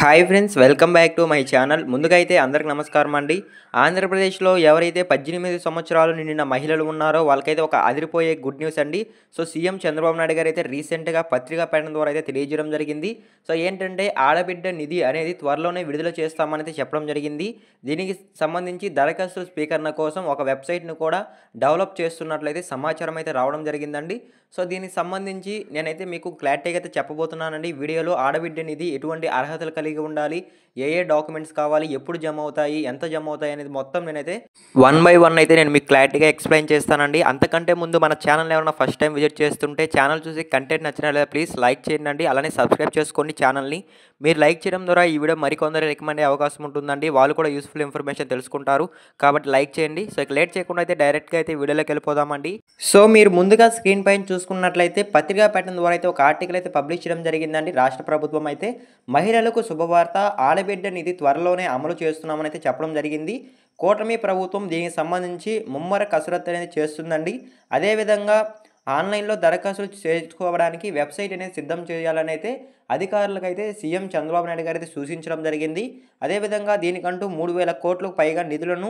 Hi friends, welcome back to my channel. ముందుగా అయితే అందరికి నమస్కారం అండి. ఆంధ్రప్రదేశ్లో ఎవరైతే 18 సంవత్సరాలు నిండిన మహిళలు ఉన్నారో వాళ్ళకైతే ఒక అదిరిపోయే గుడ్ న్యూస్ అండి. సో సీఎం చంద్రబాబు నాయుడు గారు అయితే రీసెంట్గా పత్రికా ప్రకటన ద్వారా అయితే తెలియజేయడం జరిగింది. సో ఏంటంటే ఆడబిడ్డ నిధి అనేది త్వరలోనే విడుదల చేస్తామని అయితే చెప్పడం జరిగింది. దీనికి సంబంధించి దరఖాస్తు స్వీకరణ కోసం ఒక వెబ్సైట్ను కూడా డెవలప్ చేస్తున్నట్లయితే సమాచారం అయితే రావడం జరిగిందండి. సో దీనికి సంబంధించి నేనైతే మీకు క్లారిటీగా అయితే చెప్పబోతున్నానండి. వీడియోలో ఆడబిడ్డ నిధి ఎటువంటి అర్హతలు కలిగి ఉండాలి, ఏ డాక్యుమెంట్స్ కావాలి, ఎప్పుడు జమ అవుతాయి, ఎంత జమ అవుతాయి అనేది మొత్తం నేనైతే వన్ బై వన్ అయితే నేను మీకు క్లారిటీగా ఎక్స్ప్లెయిన్ చేస్తానండి. అంతకంటే ముందు మన ఛానల్ ఏమైనా ఫస్ట్ టైం విజిట్ చేస్తుంటే ఛానల్ చూసి కంటెంట్ నచ్చినట్లయితే ప్లీజ్ లైక్ చేయండి. అలానే సబ్స్క్రైబ్ చేసుకోండి ఛానల్ని. మీరు లైక్ చేయడం ద్వారా ఈ వీడియో మరికొందరు రికమెండ్ అయ్యే అవకాశం ఉంటుందండి. వాళ్ళు కూడా యూస్ఫుల్ ఇన్ఫర్మేషన్ తెలుసుకుంటారు కాబట్టి లైక్ చేయండి. సో ఇక లేట్ చేయకుండా అయితే డైరెక్ట్గా అయితే వీడియోలోకి వెళ్ళిపోదామండి. సో మీరు ముందుగా స్క్రీన్ పైన చూసుకున్నట్లయితే పత్రికా ప్రకటన ద్వారా అయితే ఒక ఆర్టికల్ అయితే పబ్లిష్ చేయడం జరిగిందండి. రాష్ట్ర ప్రభుత్వం అయితే మహిళలకు శుభవార్త, ఆడబిడ్డ నిధి త్వరలోనే అమలు చేస్తున్నామని అయితే చెప్పడం జరిగింది. కూటమి ప్రభుత్వం దీనికి సంబంధించి ముమ్మర కసరత్తు అనేది చేస్తుందండి. అదేవిధంగా ఆన్లైన్లో దరఖాస్తులు చేసుకోవడానికి వెబ్సైట్ అనేది సిద్ధం చేయాలని అయితే అధికారులకైతే సీఎం చంద్రబాబు నాయుడు గారు అయితే సూచించడం జరిగింది. అదేవిధంగా దీనికంటూ 3,000 కోట్లకు పైగా నిధులను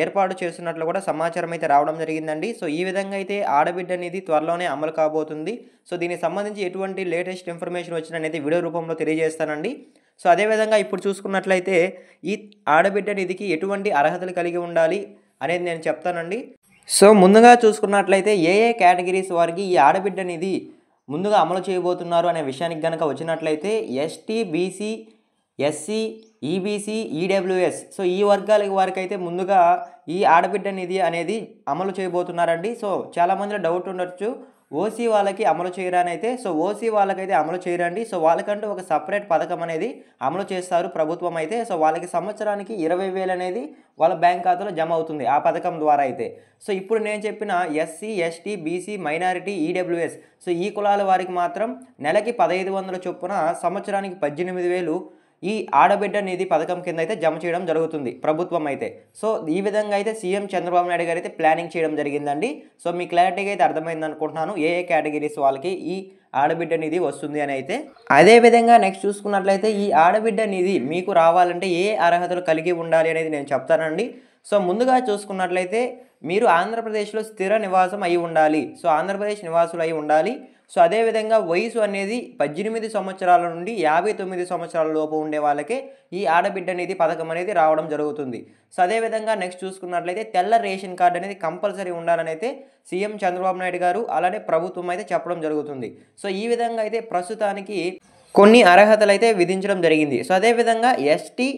ఏర్పాటు చేస్తున్నట్లు కూడా సమాచారం అయితే రావడం జరిగిందండి. సో ఈ విధంగా అయితే ఆడబిడ్డ నిధి త్వరలోనే అమలు కాబోతుంది. సో దీనికి సంబంధించి ఎటువంటి లేటెస్ట్ ఇన్ఫర్మేషన్ వచ్చినట్లయితే వీడియో రూపంలో తెలియజేస్తానండి. సో అదేవిధంగా ఇప్పుడు చూసుకున్నట్లయితే ఈ ఆడబిడ్డ నిధికి ఎటువంటి అర్హతలు కలిగి ఉండాలి అనేది నేను చెప్తానండి. సో ముందుగా చూసుకున్నట్లయితే ఏ కేటగిరీస్ వారికి ఈ ఆడబిడ్డ నిధి ముందుగా అమలు చేయబోతున్నారు అనే విషయానికి కనుక వచ్చినట్లయితే ST, BC, SC, EBC, EWS so ఈ వర్గాల వారికి అయితే ముందుగా ఈ ఆడబిడ్డ నిధి అనేది అమలు చేయబోతున్నారండి. సో చాలామందిలో డౌట్ ఉండొచ్చు, ఓసీ వాళ్ళకి అమలు చేయరాని అయితే. సో ఓసీ వాళ్ళకైతే అమలు చేయరండి. సో వాళ్ళకంటూ ఒక సపరేట్ పథకం అనేది అమలు చేస్తారు ప్రభుత్వం అయితే. సో వాళ్ళకి సంవత్సరానికి 20,000 అనేది వాళ్ళ బ్యాంక్ ఖాతాలో జమ అవుతుంది ఆ పథకం ద్వారా అయితే. సో ఇప్పుడు నేను చెప్పిన SC, ST, BC, minority, EWS so ఈ కులాల వారికి మాత్రం నెలకి 1,500 చొప్పున సంవత్సరానికి 18,000 ఈ ఆడబిడ్డ నిధి పథకం కింద అయితే జమ చేయడం జరుగుతుంది ప్రభుత్వం అయితే. సో ఈ విధంగా అయితే సీఎం చంద్రబాబు నాయుడు గారు అయితే ప్లానింగ్ చేయడం జరిగిందండి. సో మీ క్లారిటీగా అయితే అర్థమైంది అనుకుంటున్నాను ఏ కేటగిరీస్ వాళ్ళకి ఈ ఆడబిడ్డ నిధి వస్తుంది అని అయితే. అదేవిధంగా నెక్స్ట్ చూసుకున్నట్లయితే ఈ ఆడబిడ్డ నిధి మీకు రావాలంటే ఏ అర్హతలు కలిగి ఉండాలి అనేది నేను చెప్తానండి. సో ముందుగా చూసుకున్నట్లయితే మీరు ఆంధ్రప్రదేశ్లో స్థిర నివాసం అయి ఉండాలి. సో ఆంధ్రప్రదేశ్ నివాసులు అయి ఉండాలి. సో అదేవిధంగా వయసు అనేది 18 సంవత్సరాల నుండి 59 సంవత్సరాల లోపు ఉండే వాళ్ళకే ఈ ఆడబిడ్డ నిధి పథకం అనేది రావడం జరుగుతుంది. సో అదేవిధంగా నెక్స్ట్ చూసుకున్నట్లయితే తెల్ల రేషన్ కార్డు అనేది కంపల్సరీ ఉండాలని అయితే సీఎం చంద్రబాబు నాయుడు గారు అలానే ప్రభుత్వం అయితే చెప్పడం జరుగుతుంది. సో ఈ విధంగా అయితే ప్రస్తుతానికి కొన్ని అర్హతలు అయితే విధించడం జరిగింది. సో అదేవిధంగా ST,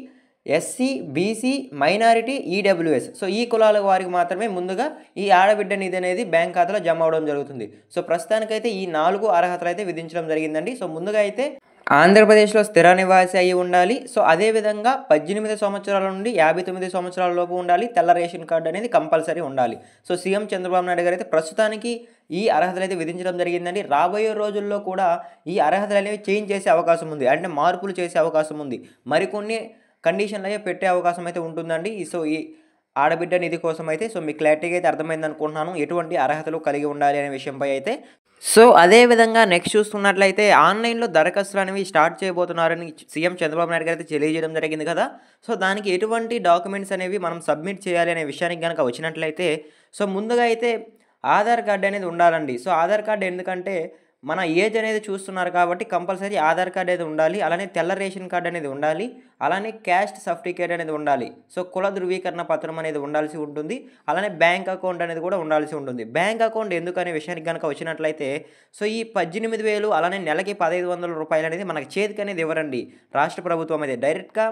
SC, BC, minority, EWS so ఈ కులాల వారికి మాత్రమే ముందుగా ఈ ఆడబిడ్డ నిధి అనేది బ్యాంక్ ఖాతాలో జమ అవడం జరుగుతుంది. సో ప్రస్తుతానికైతే ఈ 4 అర్హతలు అయితే విధించడం జరిగిందండి. సో ముందుగా అయితే ఆంధ్రప్రదేశ్లో స్థిర నివాసి అయి ఉండాలి. సో అదేవిధంగా 18 సంవత్సరాల నుండి 59 సంవత్సరాల లోపు ఉండాలి. తెల్ల రేషన్ కార్డు అనేది కంపల్సరీ ఉండాలి. సో సీఎం చంద్రబాబు నాయుడు గారు అయితే ప్రస్తుతానికి ఈ అర్హతలు అయితే విధించడం జరిగిందండి. రాబోయే రోజుల్లో కూడా ఈ అర్హతలు అనేవి చేంజ్ చేసే అవకాశం ఉంది, అంటే మార్పులు చేసే అవకాశం ఉంది. మరికొన్ని కండిషన్లు అయితే పెట్టే అవకాశం అయితే ఉంటుందండి. సో ఈ ఆడబిడ్డ నిధి కోసం అయితే. సో మీకు క్లారిటీగా అయితే అర్థమైంది అనుకుంటున్నాను ఎటువంటి అర్హతలు కలిగి ఉండాలి అనే విషయంపై అయితే. సో అదేవిధంగా నెక్స్ట్ చూసుకున్నట్లయితే ఆన్లైన్లో దరఖాస్తులు అనేవి స్టార్ట్ చేయబోతున్నారని సీఎం చంద్రబాబు నాయుడు గారు అయితే తెలియజేయడం జరిగింది కదా. సో దానికి ఎటువంటి డాక్యుమెంట్స్ అనేవి మనం సబ్మిట్ చేయాలి అనే విషయానికి కనుక వచ్చినట్లయితే సో ముందుగా అయితే ఆధార్ కార్డు అనేది ఉండాలండి. సో ఆధార్ కార్డు ఎందుకంటే మన ఏజ్ అనేది చూస్తున్నారు కాబట్టి కంపల్సరీ ఆధార్ కార్డు అనేది ఉండాలి. అలానే తెల్ల రేషన్ కార్డు అనేది ఉండాలి. అలానే క్యాస్ట్ సర్టిఫికేట్ అనేది ఉండాలి. సో కుల ధృవీకరణ పత్రం అనేది ఉండాల్సి ఉంటుంది. అలానే బ్యాంక్ అకౌంట్ అనేది కూడా ఉండాల్సి ఉంటుంది. బ్యాంక్ అకౌంట్ ఎందుకనే విషయానికి కనుక వచ్చినట్లయితే సో ఈ 18,000 అలానే నెలకి 1,500 రూపాయలు అనేది మనకి చేతికి అనేది ఇవ్వరండి రాష్ట్ర ప్రభుత్వం అయితే. డైరెక్ట్గా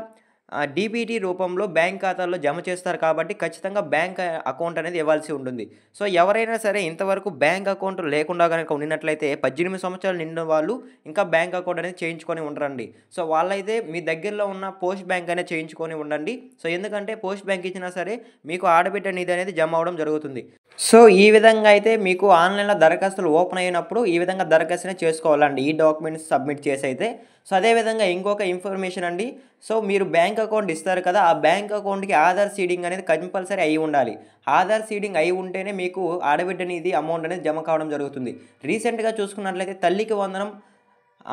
డీబీటీ రూపంలో బ్యాంక్ ఖాతాల్లో జమ చేస్తారు కాబట్టి ఖచ్చితంగా బ్యాంక్ అకౌంట్ అనేది ఇవ్వాల్సి ఉంటుంది. సో ఎవరైనా సరే ఇంతవరకు బ్యాంక్ అకౌంట్ లేకుండా కనుక ఉన్నట్లయితే 18 సంవత్సరాలు నిండిన వాళ్ళు ఇంకా బ్యాంక్ అకౌంట్ అనేది చేయించుకొని ఉండరండి. సో వాళ్ళైతే మీ దగ్గరలో ఉన్న పోస్ట్ బ్యాంక్ అనేది చేయించుకొని ఉండండి. సో ఎందుకంటే పోస్ట్ బ్యాంక్ ఇచ్చినా సరే మీకు ఆడబిడ్డ నిధి అనేది జమ అవడం జరుగుతుంది. సో ఈ విధంగా అయితే మీకు ఆన్లైన్లో దరఖాస్తులు ఓపెన్ అయినప్పుడు ఈ విధంగా దరఖాస్తునే చేసుకోవాలండి ఈ డాక్యుమెంట్స్ సబ్మిట్ చేసి అయితే. సో అదేవిధంగా ఇంకొక ఇన్ఫర్మేషన్ అండి. సో మీరు బ్యాంక్ అకౌంట్ ఇస్తారు కదా, ఆ బ్యాంక్ అకౌంట్కి ఆధార్ సీడింగ్ అనేది కంపల్సరీ అయి ఉండాలి. ఆధార్ సీడింగ్ అయి ఉంటేనే మీకు ఆడబిడ్డ నిధి అమౌంట్ అనేది జమ కావడం జరుగుతుంది. రీసెంట్గా చూసుకున్నట్లయితే తల్లికి వందనం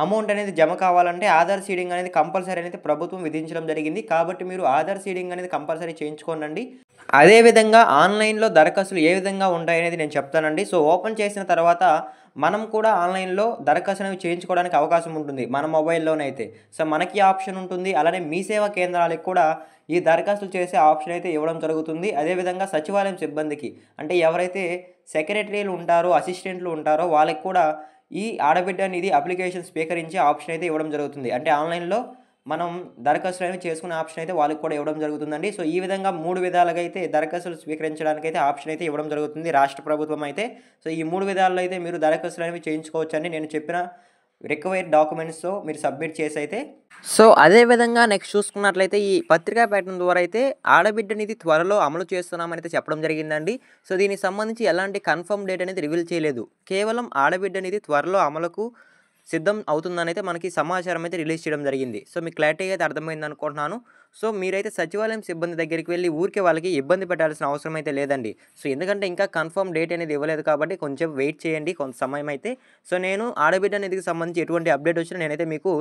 అమౌంట్ అనేది జమ కావాలంటే ఆధార్ సీడింగ్ అనేది కంపల్సరీ అనేది ప్రభుత్వం విధించడం జరిగింది. కాబట్టి మీరు ఆధార్ సీడింగ్ అనేది కంపల్సరీ చేయించుకోండి. అదేవిధంగా ఆన్‌లైన్‌లో దరఖాస్తులు ఏ విధంగా ఉంటాయనేది నేను చెప్తానండి. సో, ఓపెన్ చేసిన తర్వాత మనం కూడా ఆన్‌లైన్‌లో దరఖాస్తులు అనేవి చేయించుకోవడానికి అవకాశం ఉంటుంది. మన మొబైల్‌లోనైతే. సో, మనకి ఆప్షన్ ఉంటుంది. అలానే మీ సేవా కేంద్రాలకు కూడా ఈ దరఖాస్తులు చేసే ఆప్షన్ అయితే ఇవ్వడం జరుగుతుంది. అదేవిధంగా సచివాలయం సిబ్బందికి అంటే ఎవరైతే సెక్రటరీలు ఉంటారో, అసిస్టెంట్లు ఉంటారో వాళ్ళకి కూడా ఈ ఆడబిడ్డ నిధి అప్లికేషన్ స్వీకరించే ఆప్షన్ అయితే ఇవ్వడం జరుగుతుంది. అంటే ఆన్‌లైన్‌లో మనం దరఖాస్తులనేవి చేసుకునే ఆప్షన్ అయితే వాళ్ళకి కూడా ఇవ్వడం జరుగుతుందండి. సో, ఈ విధంగా 3 విధాలుగా అయితే దరఖాస్తులు స్వీకరించడానికైతే ఆప్షన్ అయితే ఇవ్వడం జరుగుతుంది రాష్ట్ర ప్రభుత్వం అయితే. సో, ఈ 3 విధాల్లో అయితే మీరు దరఖాస్తులనేవి చేయించుకోవచ్చండి. నేను చెప్పిన రిక్వైర్డ్ డాక్యుమెంట్స్‌తో మీరు సబ్మిట్ చేసైతే. సో, అదే విధంగా నెక్స్ట్ చూసుకున్నట్లయితే ఈ పత్రికా ప్రకటన ద్వారా అయితే ఆడబిడ్డ నిధి త్వరలో అమలు చేస్తున్నామని అయితే చెప్పడం జరిగిందండి. సో, దీనికి సంబంధించి ఎలాంటి కన్ఫర్మ్ డేట్ అనేది రివీల్ చేయలేదు. కేవలం ఆడబిడ్డ నిధి త్వరలో అమలుకు సిద్ధం అవుతుందనైతే మనకి సమాచారం అయితే రిలీజ్ చేయడం జరిగింది. సో, మీకు క్లారిటీగా అయితే అర్థమైందనుకుంటున్నాను. సో, మీరైతే సచివాలయం సిబ్బంది దగ్గరికి వెళ్లి ఊరికే వాళ్ళకి ఇబ్బంది పెట్టాల్సిన అవసరం అయితే లేదండి. సో, ఎందుకంటే ఇంకా కన్ఫర్మ్ డేట్ అనేది ఇవ్వలేదు కాబట్టి కొంచెం వెయిట్ చేయండి కొంత సమయం అయితే. సో, నేను ఆడబిడ్డ నిధికి సంబంధించి ఎటువంటి అప్డేట్ వచ్చినా నేనైతే మీకు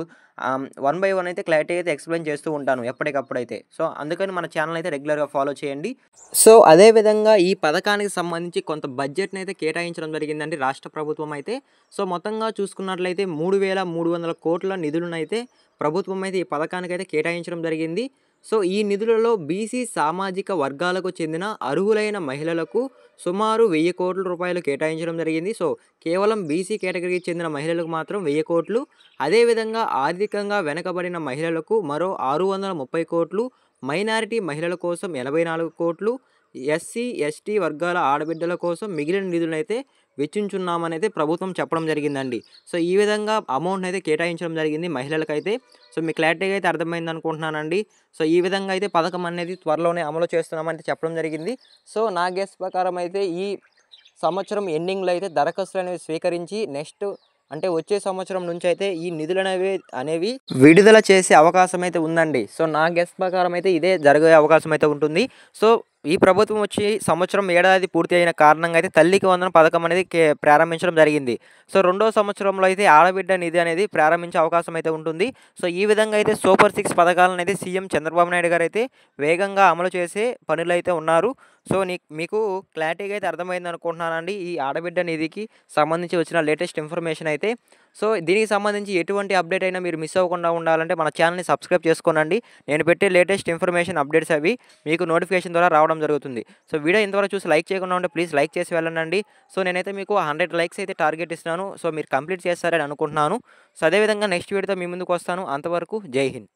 వన్ బై వన్ అయితే క్లారిటీ అయితే ఎక్స్‌ప్లెయిన్ చేస్తూ ఉంటాను ఎప్పటికప్పుడైతే. సో, అందుకని మన ఛానల్ అయితే రెగ్యులర్‌గా ఫాలో చేయండి. సో, అదే విధంగా ఈ పథకానికి సంబంధించి కొంత బడ్జెట్‌ని అయితే కేటాయించడం జరిగిందండి రాష్ట్ర ప్రభుత్వం అయితే. సో, మొత్తంగా చూసుకున్నట్లయితే 3,300 కోట్ల నిధులనైతే ప్రభుత్వం అయితే ఈ పథకానికైతే కేటాయించడం జరిగింది. సో, ఈ నిధులలో బీసీ సామాజిక వర్గాలకు చెందిన అర్హులైన మహిళలకు సుమారు 1,000 కోట్ల రూపాయలు కేటాయించడం జరిగింది. సో, కేవలం బీసీ కేటగిరీకి చెందిన మహిళలకు మాత్రం 1,000 కోట్లు. అదేవిధంగా ఆర్థికంగా వెనకబడిన మహిళలకు మరో 630 కోట్లు, మైనారిటీ మహిళల కోసం 84 కోట్లు, ఎస్సీ, ఎస్టీ వర్గాల ఆడబిడ్డల కోసం మిగిలిన నిధులనైతే వెచ్చించున్నామనైతే ప్రభుత్వం చెప్పడం జరిగిందండి. సో, ఈ విధంగా అమౌంట్‌ని అయితే కేటాయించడం జరిగింది మహిళలకైతే. సో, మీకు క్లారిటీగా అయితే అర్థమైందనుకుంటున్నానండి. సో, ఈ విధంగా అయితే పథకం అనేది త్వరలోనే అమలు చేస్తున్నామని చెప్పడం జరిగింది. సో, నా గెస్ ప్రకారం అయితే ఈ సంవత్సరం ఎండింగ్‌లో అయితే దరఖాస్తులనేవి స్వీకరించి నెక్స్ట్ అంటే వచ్చే సంవత్సరం నుంచి అయితే ఈ నిధులనేవి విడుదల చేసే అవకాశం అయితే ఉందండి. సో, నా గెస్ ప్రకారం అయితే ఇదే జరిగే అవకాశం అయితే ఉంటుంది. సో, ఈ ప్రభుత్వం వచ్చి సంవత్సరం ఏడాది పూర్తి అయిన కారణంగా అయితే తల్లికి వందనం పథకం అనేది ప్రారంభించడం జరిగింది. సో, రెండో సంవత్సరంలో అయితే ఆడబిడ్డ నిధి అనేది ప్రారంభించే అవకాశం అయితే ఉంటుంది. సో, ఈ విధంగా అయితే సూపర్ 6 పథకాలను అయితే సీఎం చంద్రబాబు నాయుడు గారు అయితే వేగంగా అమలు చేసే పనిలో అయితే ఉన్నారు. సో, మీకు క్లారిటీగా అయితే అర్థమైంది అనుకుంటున్నానండి ఈ ఆడబిడ్డ నిధికి సంబంధించి వచ్చిన లేటెస్ట్ ఇన్ఫర్మేషన్ అయితే. సో, దీనికి సంబంధించి ఎటువంటి అప్డేట్ అయినా మీరు మిస్ అవ్వకుండా ఉండాలంటే మన ఛానల్‌ని సబ్స్క్రైబ్ చేసుకోనండి. నేను పెట్టే లేటెస్ట్ ఇన్ఫర్మేషన్ అప్డేట్స్ అవి మీకు నోటిఫికేషన్ ద్వారా రావడం జరుగుతుంది. సో, వీడియో ఇంతవరకు చూసి లైక్ చేయకుండా ఉంటే ప్లీజ్ లైక్ చేసి వెళ్ళండి. సో, నేనైతే మీకు 100 లైక్స్ అయితే టార్గెట్ ఇస్తున్నాను. సో, మీరు కంప్లీట్ చేస్తారని అనుకుంటున్నాను. సో, అదేవిధంగా నెక్స్ట్ వీడియోతో మీ ముందుకు వస్తాను. అంతవరకు జై హింద్.